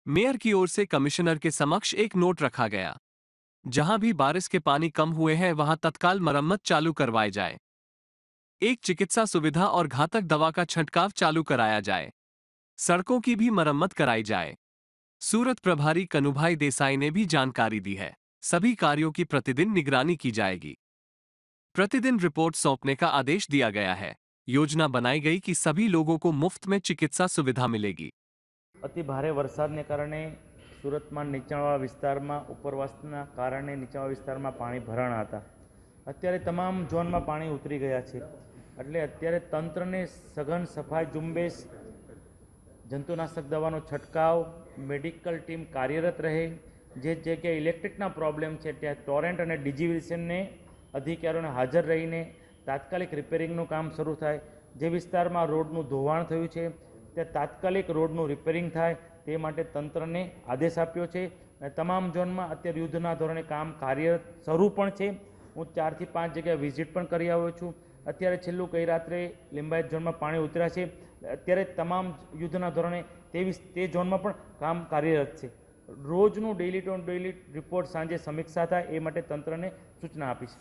Mayor की ओर से commissioner के समक्ष एक नोट रखा गया। जहां भी बारिश के पानी कम हुए हैं वहां तत्काल मरम्मत चालू करवाए जाए। एक चिकित्सा सुविधा और घातक दवा का छंटकाव चालू कराया जाए। सड़कों की भी मरम्मत कराई जाए। सूरत प्रभारी कनुभाई देसाई ने भी जानकारी दी है। सभी कार्यों की प्रतिदिन निगरानी की जाएगी। प्रतिदिन रिपोर्ट सौंपने का आदेश दिया गया है। योजना बनाई गई कि सभी लोगों को मुफ्त में चिकित्सा सुविधा मिलेगी। अति भारे वरसादने कारणे सूरतમાં નીચાણવાળા વિસ્તારમાં ઉપરવાસના કારણે નીચાણવાળા વિસ્તારમાં પાણી ભરાણા હતા। અત્યારે તમામ ઝોનમાં પાણી ઉતરી ગયા છે, એટલે અત્યારે તંત્રને સઘન સફાઈ ઝુંબેશ, જંતુનાશક દવાનો છંટકાવ, મેડિકલ ટીમ કાર્યરત રહે। જે જગ્યાએ ઇલેક્ટ્રિકના પ્રોબ્લેમ છે ત્યાં ટોરેન્ટ અને ડિજીવિશનને અધિકારીઓને હાજર રહીને તાત્કાલિક રિપેરિંગનું કામ શરૂ થાય। જે વિસ્તારમાં રોડનું ધોવાણ થયું છે તે તાત્કાલિક રોડનું રિપેરિંગ થાય તે માટે તંત્રને આદેશ આપ્યો છે। અને તમામ ઝોનમાં અત્યારે યુદ્ધના ધોરણે કામ કાર્ય શરૂ પણ છે। હું 4 થી 5 જગ્યાએ વિઝિટ પણ કરી આવ્યો છું। અત્યારે છેલ્લું ગઈ રાત્રે લિંબાયત ઝોનમાં પાણી ઉતર્યા છે। અત્યારે તમામ યુદ્ધના ધોરણે તે ઝોનમાં પણ કામ કાર્યરત છે। રોજનું ડેઇલી ટુ ડેઇલી રિપોર્ટ સાંજે સમીક્ષા થાય એ માટે તંત્રને સૂચના આપી છે।